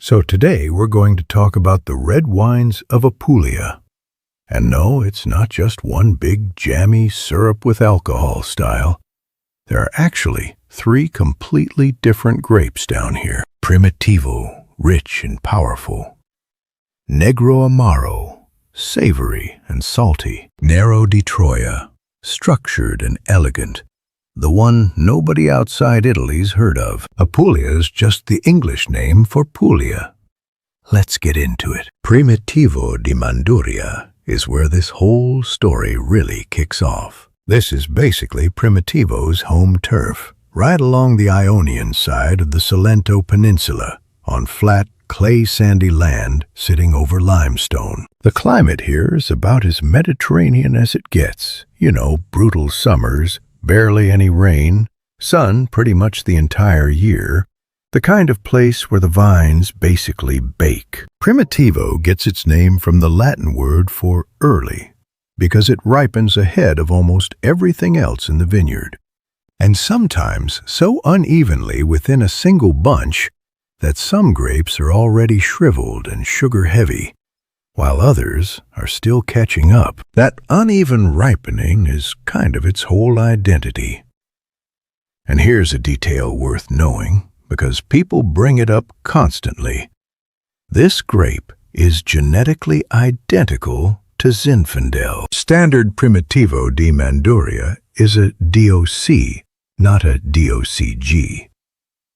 So today we're going to talk about the red wines of Apulia. And no, it's not just one big jammy syrup with alcohol style. There are actually three completely different grapes down here. Primitivo, rich and powerful. Negroamaro, savory and salty. Nero di Troia, structured and elegant. The one nobody outside Italy's heard of. Apulia is just the English name for Puglia. Let's get into it. Primitivo di Manduria is where this whole story really kicks off. This is basically Primitivo's home turf, right along the Ionian side of the Salento peninsula, on flat, clay-sandy land sitting over limestone. The climate here is about as Mediterranean as it gets. You know, brutal summers, barely any rain, sun pretty much the entire year, the kind of place where the vines basically bake. Primitivo gets its name from the Latin word for early, because it ripens ahead of almost everything else in the vineyard, and sometimes so unevenly within a single bunch that some grapes are already shriveled and sugar-heavy, while others are still catching up. That uneven ripening is kind of its whole identity. And here's a detail worth knowing, because people bring it up constantly. This grape is genetically identical to Zinfandel. Standard Primitivo di Manduria is a DOC, not a DOCG.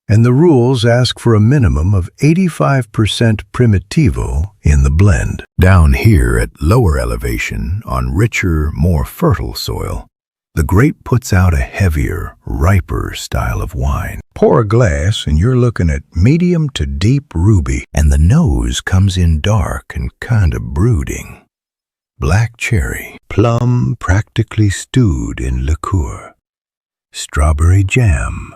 And the rules ask for a minimum of 85% Primitivo in the blend. Down here at lower elevation, on richer, more fertile soil, the grape puts out a heavier, riper style of wine. Pour a glass and you're looking at medium to deep ruby, and the nose comes in dark and kind of brooding. Black cherry, plum practically stewed in liqueur, strawberry jam,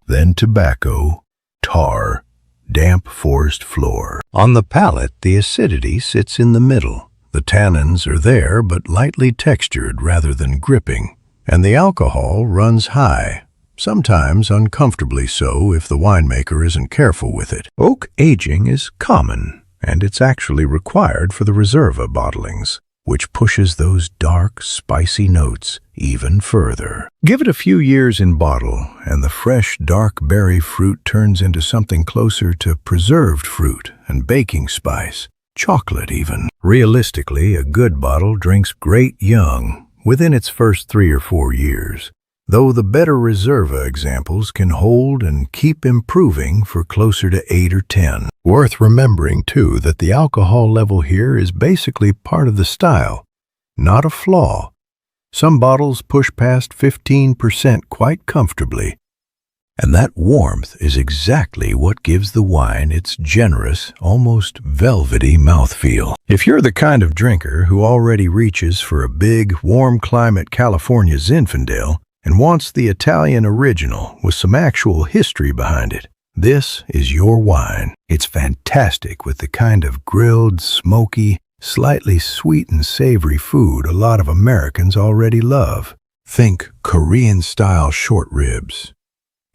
then tobacco, tar, damp forest floor. On the palate, the acidity sits in the middle. The tannins are there but lightly textured rather than gripping, and the alcohol runs high, sometimes uncomfortably so if the winemaker isn't careful with it. Oak aging is common, and it's actually required for the Riserva bottlings, which pushes those dark, spicy notes even further. Give it a few years in bottle, and the fresh, dark berry fruit turns into something closer to preserved fruit and baking spice, chocolate even. Realistically, a good bottle drinks great young, within its first 3 or 4 years, though the better Riserva examples can hold and keep improving for closer to 8 or 10. Worth remembering, too, that the alcohol level here is basically part of the style, not a flaw. Some bottles push past 15% quite comfortably, and that warmth is exactly what gives the wine its generous, almost velvety mouthfeel. If you're the kind of drinker who already reaches for a big, warm climate California Zinfandel and wants the Italian original with some actual history behind it, this is your wine. It's fantastic with the kind of grilled, smoky, slightly sweet and savory food a lot of Americans already love. Think Korean-style short ribs,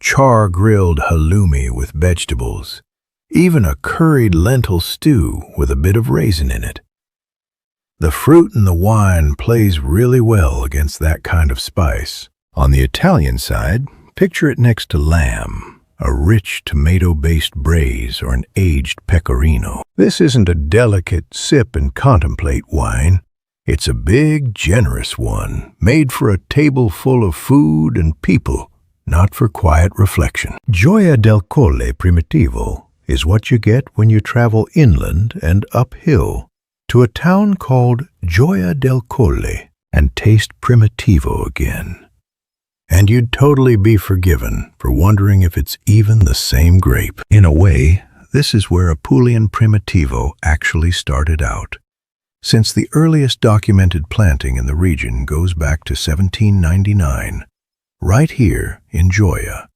char-grilled halloumi with vegetables, even a curried lentil stew with a bit of raisin in it. The fruit in the wine plays really well against that kind of spice. On the Italian side, picture it next to lamb, a rich tomato-based braise or an aged pecorino. This isn't a delicate sip and contemplate wine. It's a big, generous one, made for a table full of food and people, not for quiet reflection. Gioia del Colle Primitivo is what you get when you travel inland and uphill to a town called Gioia del Colle and taste Primitivo again. And you'd totally be forgiven for wondering if it's even the same grape. In a way, this is where Apulian Primitivo actually started out, since the earliest documented planting in the region goes back to 1799, right here in Gioia,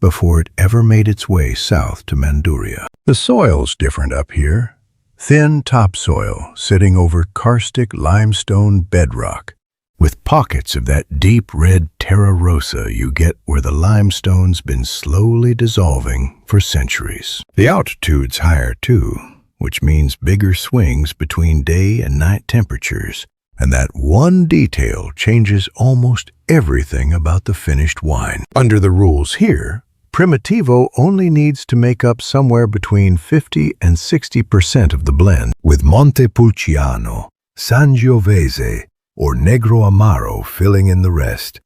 before it ever made its way south to Manduria. The soil's different up here. Thin topsoil sitting over karstic limestone bedrock, with pockets of that deep red terra rossa you get where the limestone's been slowly dissolving for centuries. The altitude's higher too, which means bigger swings between day and night temperatures, and that one detail changes almost everything about the finished wine. Under the rules here, Primitivo only needs to make up somewhere between 50 and 60% of the blend, with Montepulciano, Sangiovese, or Negroamaro filling in the rest,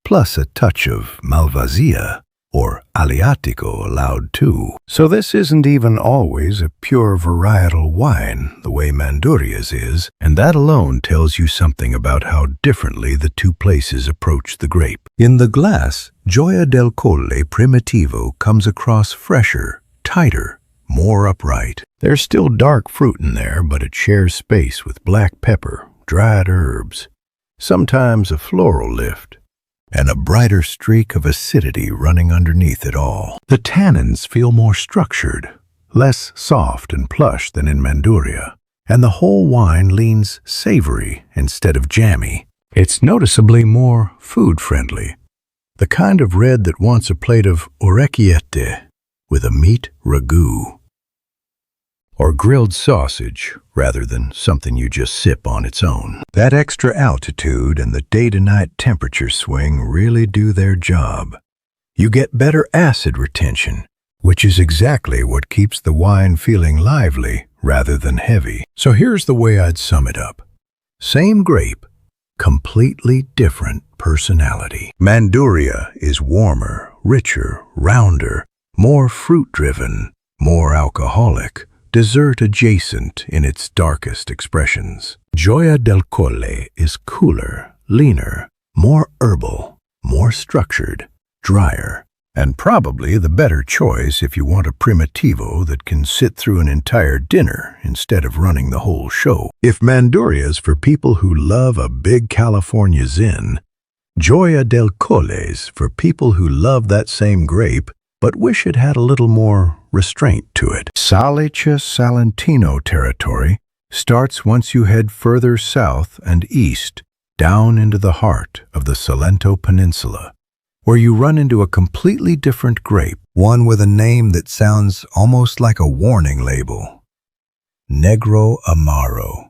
plus a touch of Malvasia or Aleatico allowed too. So this isn't even always a pure varietal wine the way Manduria's is, and that alone tells you something about how differently the two places approach the grape. In the glass, Gioia del Colle Primitivo comes across fresher, tighter, more upright. There's still dark fruit in there, but it shares space with black pepper, dried herbs, sometimes a floral lift, and a brighter streak of acidity running underneath it all. The tannins feel more structured, less soft and plush than in Manduria, and the whole wine leans savory instead of jammy. It's noticeably more food-friendly, the kind of red that wants a plate of orecchiette with a meat ragout, or grilled sausage rather than something you just sip on its own. That extra altitude and the day-to-night temperature swing really do their job. You get better acid retention, which is exactly what keeps the wine feeling lively rather than heavy. So here's the way I'd sum it up. Same grape, completely different personality. Manduria is warmer, richer, rounder, more fruit-driven, more alcoholic, dessert-adjacent in its darkest expressions. Gioia del Colle is cooler, leaner, more herbal, more structured, drier, and probably the better choice if you want a Primitivo that can sit through an entire dinner instead of running the whole show. If Manduria's for people who love a big California zin, Gioia del Colle's for people who love that same grape but wish it had a little more restraint to it. Salice Salentino territory starts once you head further south and east, down into the heart of the Salento Peninsula, where you run into a completely different grape, one with a name that sounds almost like a warning label. Negroamaro,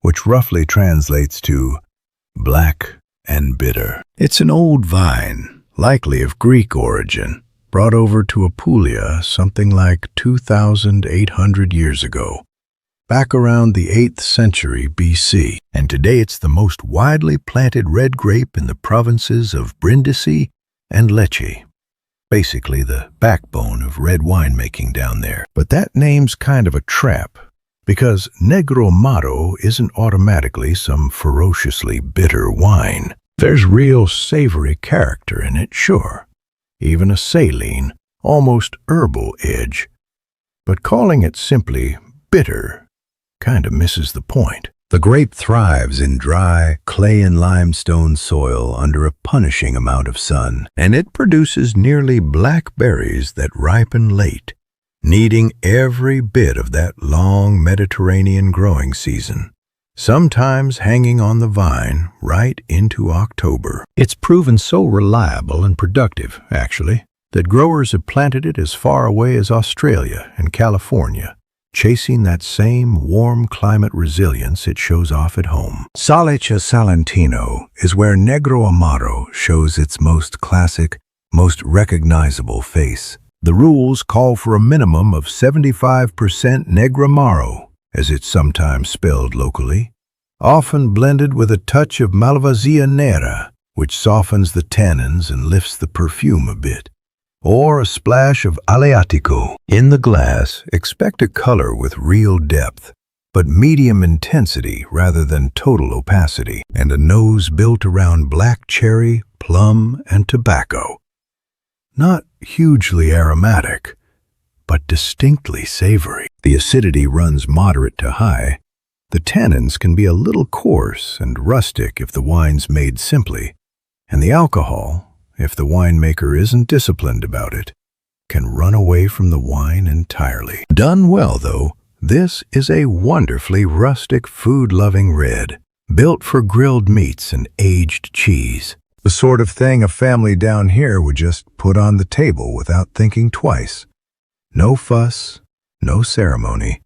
which roughly translates to black and bitter. It's an old vine, likely of Greek origin, brought over to Apulia something like 2,800 years ago, back around the 8th century BC. And today it's the most widely planted red grape in the provinces of Brindisi and Lecce, basically the backbone of red winemaking down there. But that name's kind of a trap, because Negroamaro isn't automatically some ferociously bitter wine. There's real savory character in it, sure. Even a saline, almost herbal edge. But calling it simply bitter kind of misses the point. The grape thrives in dry, clay and limestone soil under a punishing amount of sun, and it produces nearly black berries that ripen late, needing every bit of that long Mediterranean growing season, sometimes hanging on the vine right into October. It's proven so reliable and productive, actually, that growers have planted it as far away as Australia and California, chasing that same warm climate resilience it shows off at home. Salice Salentino is where Negroamaro shows its most classic, most recognizable face. The rules call for a minimum of 75% Negroamaro, as it's sometimes spelled locally, often blended with a touch of Malvasia nera, which softens the tannins and lifts the perfume a bit, or a splash of Aleatico. In the glass, expect a color with real depth, but medium intensity rather than total opacity, and a nose built around black cherry, plum, and tobacco. Not hugely aromatic, but distinctly savory. The acidity runs moderate to high. The tannins can be a little coarse and rustic if the wine's made simply, and the alcohol, if the winemaker isn't disciplined about it, can run away from the wine entirely. Done well, though, this is a wonderfully rustic, food-loving red, built for grilled meats and aged cheese. The sort of thing a family down here would just put on the table without thinking twice. No fuss, no ceremony,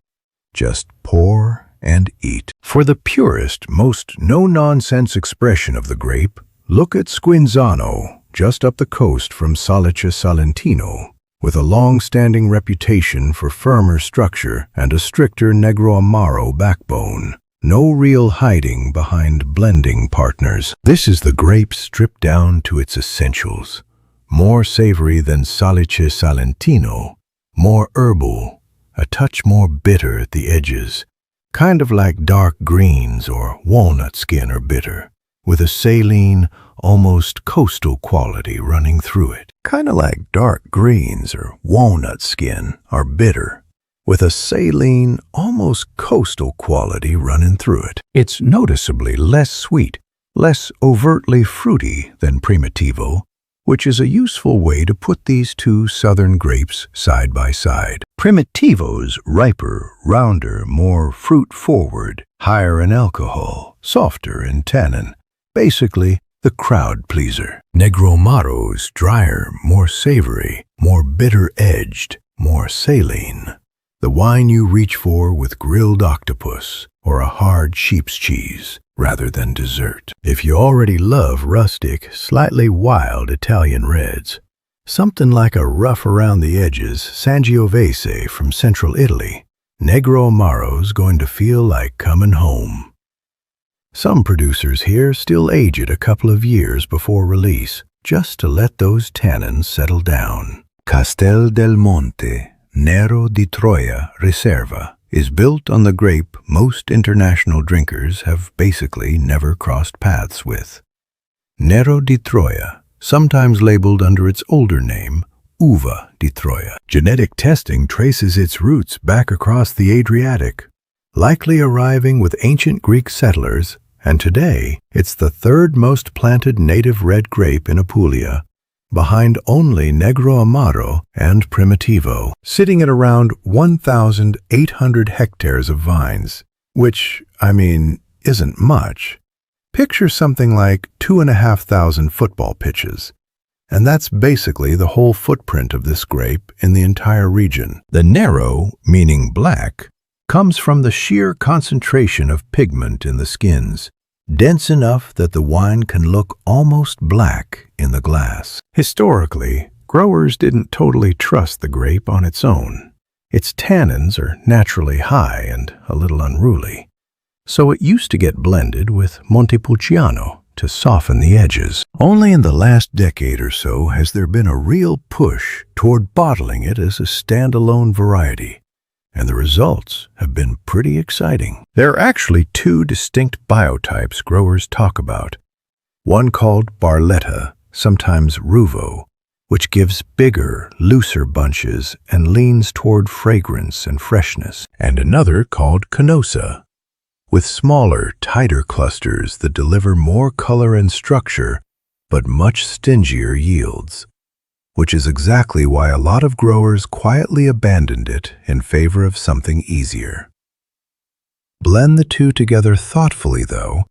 just pour and eat. For the purest, most no-nonsense expression of the grape, look at Squinzano, just up the coast from Salice Salentino, with a long-standing reputation for firmer structure and a stricter Negroamaro backbone. No real hiding behind blending partners. This is the grape stripped down to its essentials. More savory than Salice Salentino, more herbal, a touch more bitter at the edges, kind of like dark greens or walnut skin are bitter, with a saline, almost coastal quality running through it. Kind of like dark greens or walnut skin are bitter, with a saline, almost coastal quality running through it. It's noticeably less sweet, less overtly fruity than Primitivo, which is a useful way to put these two southern grapes side by side. Primitivo's riper, rounder, more fruit-forward, higher in alcohol, softer in tannin, basically the crowd pleaser. Negroamaro's drier, more savory, more bitter-edged, more saline. The wine you reach for with grilled octopus or a hard sheep's cheese rather than dessert. If you already love rustic, slightly wild Italian reds, something like a rough around the edges Sangiovese from central Italy, Negroamaro's going to feel like coming home. Some producers here still age it a couple of years before release, just to let those tannins settle down. Castel del Monte, Nero di Troia Riserva is built on the grape most international drinkers have basically never crossed paths with. Nero di Troia, sometimes labeled under its older name, Uva di Troia. Genetic testing traces its roots back across the Adriatic, likely arriving with ancient Greek settlers, and today it's the third most planted native red grape in Apulia, behind only Negroamaro and Primitivo, sitting at around 1,800 hectares of vines, which, isn't much. Picture something like 2,500 football pitches, and that's basically the whole footprint of this grape in the entire region. The Nero, meaning black, comes from the sheer concentration of pigment in the skins, dense enough that the wine can look almost black in the glass. Historically, growers didn't totally trust the grape on its own. Its tannins are naturally high and a little unruly, so it used to get blended with Montepulciano to soften the edges. Only in the last decade or so has there been a real push toward bottling it as a standalone variety, and the results have been pretty exciting. There are actually two distinct biotypes growers talk about. One called Barletta, sometimes Ruvo, which gives bigger, looser bunches and leans toward fragrance and freshness, and another called Canosa, with smaller, tighter clusters that deliver more color and structure, but much stingier yields, which is exactly why a lot of growers quietly abandoned it in favor of something easier. Blend the two together thoughtfully, though,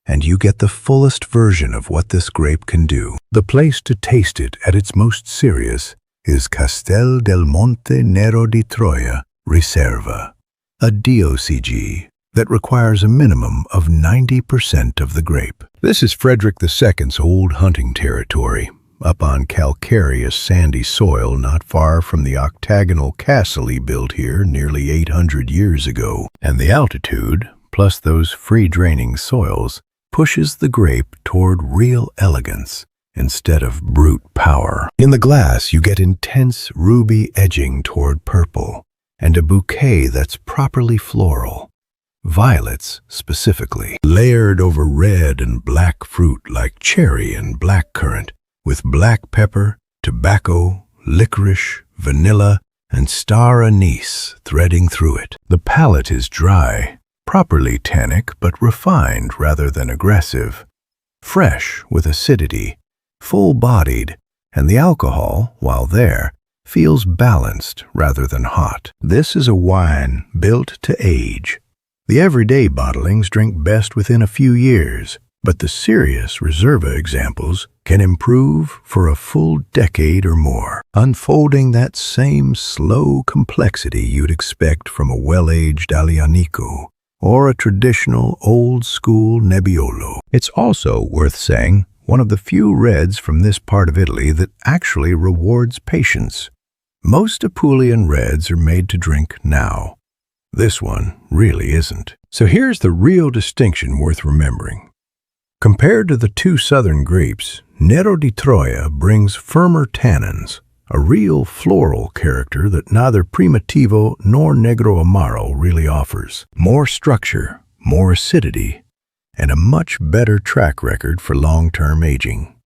and you get the fullest version of what this grape can do. The place to taste it at its most serious is Castel del Monte Nero di Troia Riserva, a DOCG that requires a minimum of 90% of the grape. This is Frederick II's old hunting territory, up on calcareous sandy soil not far from the octagonal castle he built here nearly 800 years ago. And the altitude, plus those free-draining soils, pushes the grape toward real elegance instead of brute power. In the glass, you get intense ruby edging toward purple, and a bouquet that's properly floral. Violets, specifically, layered over red and black fruit like cherry and blackcurrant, with black pepper, tobacco, licorice, vanilla, and star anise threading through it. The palate is dry, properly tannic but refined rather than aggressive, fresh with acidity, full-bodied, and the alcohol, while there, feels balanced rather than hot. This is a wine built to age, The everyday bottlings drink best within a few years, but the serious Riserva examples can improve for a full decade or more, unfolding that same slow complexity you'd expect from a well-aged Aleatico or a traditional old-school Nebbiolo. It's also worth saying one of the few reds from this part of Italy that actually rewards patience. Most Apulian reds are made to drink now. This one really isn't. So here's the real distinction worth remembering. Compared to the two southern grapes, Nero di Troia brings firmer tannins, a real floral character that neither Primitivo nor Negroamaro really offers. More structure, more acidity, and a much better track record for long-term aging.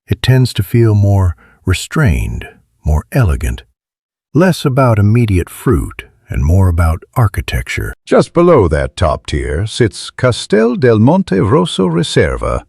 It tends to feel more restrained, more elegant, less about immediate fruit and more about architecture. Just below that top tier sits Castel del Monte Rosso Riserva,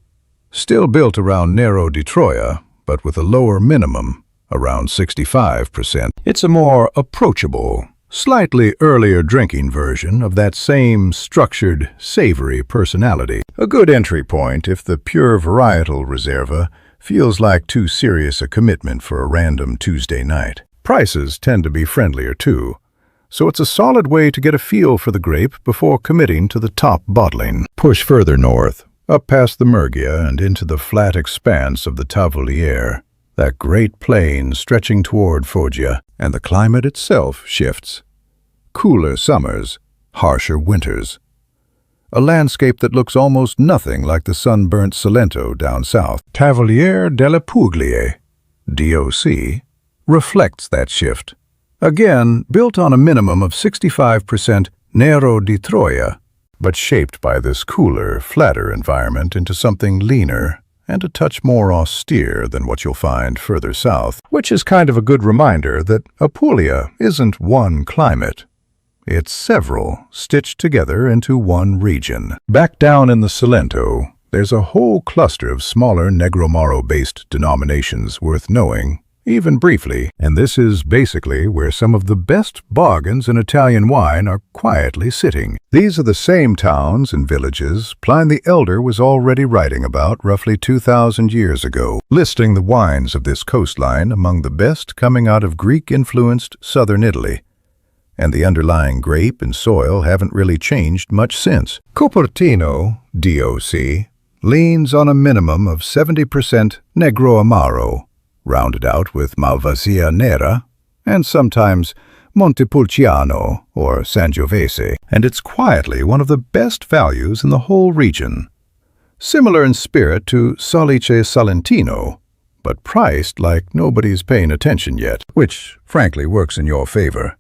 still built around Nero di Troia, but with a lower minimum, around 65%. It's a more approachable, slightly earlier drinking version of that same structured, savory personality. A good entry point if the pure varietal Riserva feels like too serious a commitment for a random Tuesday night. Prices tend to be friendlier too, so it's a solid way to get a feel for the grape before committing to the top bottling. Push further north, up past the Murgia and into the flat expanse of the Tavoliere, that great plain stretching toward Foggia, and the climate itself shifts. Cooler summers, harsher winters. A landscape that looks almost nothing like the sunburnt Salento down south. Tavoliere delle Puglie, DOC, reflects that shift. Again, built on a minimum of 65% Nero di Troia, but shaped by this cooler, flatter environment into something leaner and a touch more austere than what you'll find further south, which is kind of a good reminder that Apulia isn't one climate. It's several, stitched together into one region. Back down in the Salento, there's a whole cluster of smaller Negroamaro-based denominations worth knowing, even briefly, and this is basically where some of the best bargains in Italian wine are quietly sitting. These are the same towns and villages Pliny the Elder was already writing about roughly 2,000 years ago, listing the wines of this coastline among the best coming out of Greek-influenced southern Italy. And the underlying grape and soil haven't really changed much since. Copertino, DOC, leans on a minimum of 70% Negroamaro, rounded out with Malvasia Nera, and sometimes Montepulciano or Sangiovese, and it's quietly one of the best values in the whole region. Similar in spirit to Salice Salentino, but priced like nobody's paying attention yet, which frankly works in your favor.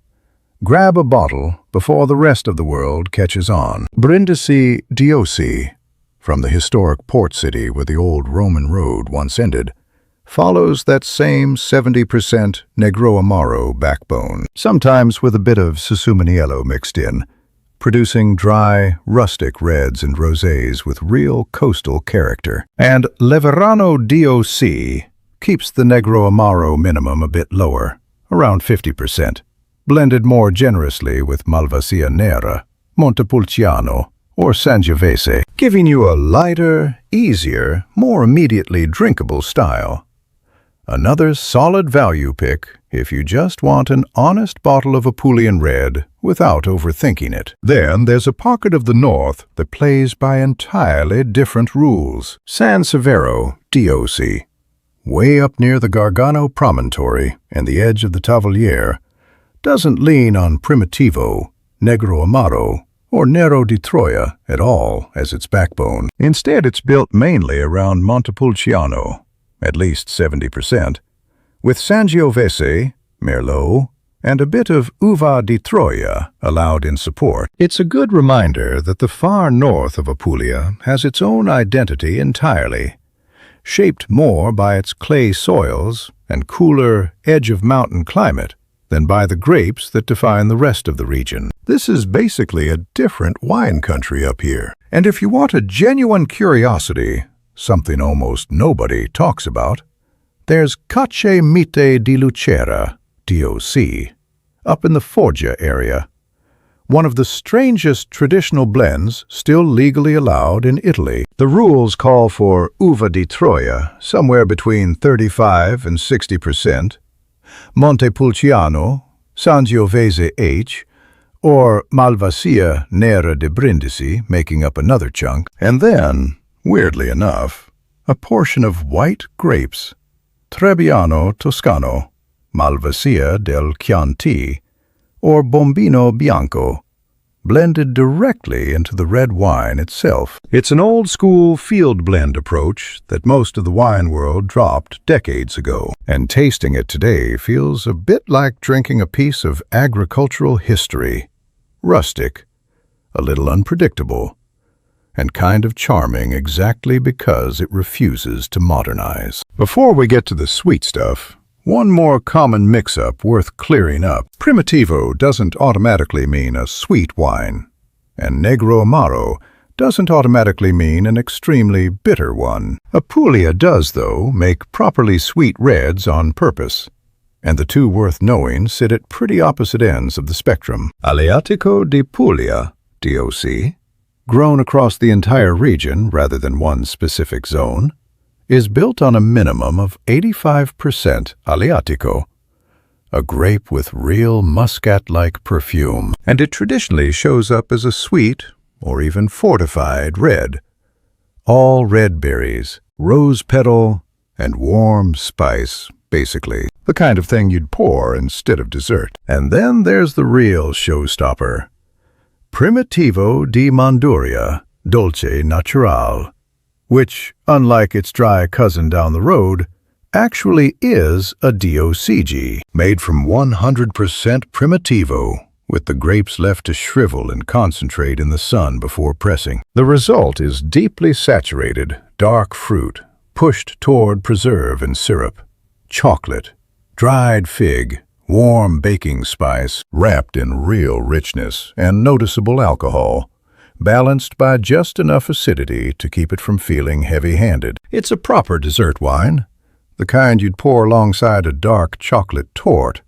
Grab a bottle before the rest of the world catches on. Brindisi, DOC, from the historic port city where the old Roman road once ended, follows that same 70% Negroamaro backbone, sometimes with a bit of Susumaniello mixed in, producing dry, rustic reds and rosés with real coastal character. And Leverano DOC keeps the Negroamaro minimum a bit lower, around 50%, blended more generously with Malvasia Nera, Montepulciano, or Sangiovese, giving you a lighter, easier, more immediately drinkable style. Another solid value pick if you just want an honest bottle of Apulian red without overthinking it. Then there's a pocket of the north that plays by entirely different rules. San Severo, DOC, way up near the Gargano promontory and the edge of the Tavoliere, doesn't lean on Primitivo, Negroamaro, or Nero di Troia at all as its backbone. Instead, it's built mainly around Montepulciano, at least 70%, with Sangiovese, Merlot, and a bit of Uva di Troia allowed in support. It's a good reminder that the far north of Apulia has its own identity entirely, shaped more by its clay soils and cooler edge-of-mountain climate than by the grapes that define the rest of the region. This is basically a different wine country up here. And if you want a genuine curiosity, something almost nobody talks about, there's Cacc'e Mmitte di Lucera, DOC, up in the Foggia area, one of the strangest traditional blends still legally allowed in Italy. The rules call for Uva di Troia, somewhere between 35 and 60%, Montepulciano, Sangiovese H, or Malvasia Nera di Brindisi, making up another chunk, and then, weirdly enough, a portion of white grapes, Trebbiano Toscano, Malvasia del Chianti, or Bombino Bianco, blended directly into the red wine itself. It's an old-school field blend approach that most of the wine world dropped decades ago, and tasting it today feels a bit like drinking a piece of agricultural history. Rustic, a little unpredictable, and kind of charming exactly because it refuses to modernize. Before we get to the sweet stuff, one more common mix-up worth clearing up. Primitivo doesn't automatically mean a sweet wine, and Negroamaro doesn't automatically mean an extremely bitter one. Apulia does, though, make properly sweet reds on purpose, and the two worth knowing sit at pretty opposite ends of the spectrum. Aleatico di Puglia, DOC, grown across the entire region rather than one specific zone, is built on a minimum of 85% Aleatico, a grape with real muscat-like perfume, and it traditionally shows up as a sweet or even fortified red. All red berries, rose petal, and warm spice, basically. The kind of thing you'd pour instead of dessert. And then there's the real showstopper. Primitivo di Manduria, Dolce Naturale, which, unlike its dry cousin down the road, actually is a DOCG, made from 100% Primitivo, with the grapes left to shrivel and concentrate in the sun before pressing. The result is deeply saturated, dark fruit, pushed toward preserve and syrup, chocolate, dried fig, warm baking spice, wrapped in real richness and noticeable alcohol, balanced by just enough acidity to keep it from feeling heavy-handed. It's a proper dessert wine, the kind you'd pour alongside a dark chocolate torte,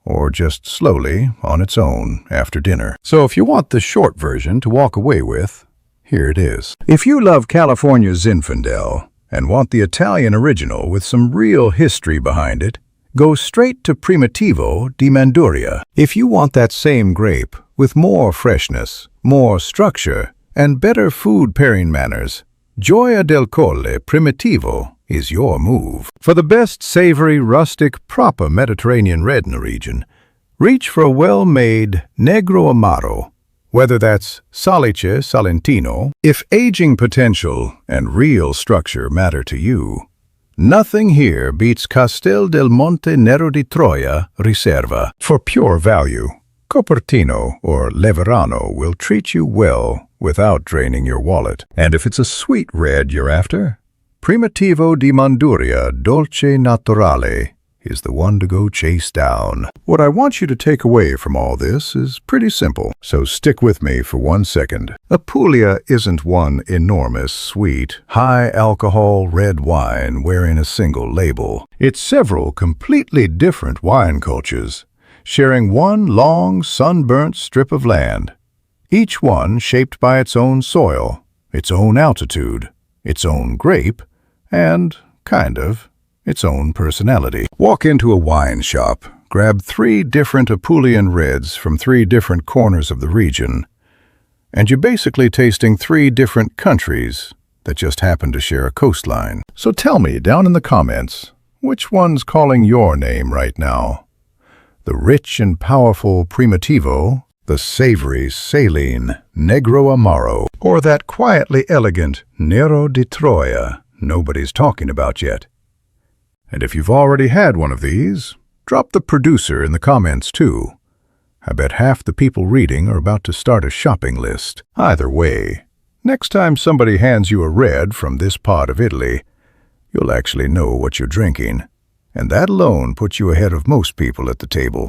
or just slowly on its own after dinner. So if you want the short version to walk away with, here it is. If you love California Zinfandel and want the Italian original with some real history behind it, go straight to Primitivo di Manduria. If you want that same grape with more freshness, more structure, and better food pairing manners, Gioia del Colle Primitivo is your move. For the best savory, rustic, proper Mediterranean red in the region, reach for a well-made Negroamaro, whether that's Salice Salentino. If aging potential and real structure matter to you, nothing here beats Castel del Monte Nero di Troia Riserva. For pure value, Copertino or Leverano will treat you well without draining your wallet. And if it's a sweet red you're after, Primitivo di Manduria Dolce Naturale is the one to go chase down. What I want you to take away from all this is pretty simple, so stick with me for 1 second. Apulia isn't one enormous, sweet, high-alcohol red wine wearing a single label. It's several completely different wine cultures, sharing one long, sunburnt strip of land, each one shaped by its own soil, its own altitude, its own grape, and, kind of, its own personality. Walk into a wine shop, grab 3 different Apulian reds from 3 different corners of the region, and you're basically tasting 3 different countries that just happen to share a coastline. So tell me down in the comments, which one's calling your name right now? The rich and powerful Primitivo, the savory, saline Negroamaro, or that quietly elegant Nero di Troia nobody's talking about yet? And if you've already had one of these, drop the producer in the comments too. I bet half the people reading are about to start a shopping list. Either way, next time somebody hands you a red from this part of Italy, you'll actually know what you're drinking. And that alone puts you ahead of most people at the table.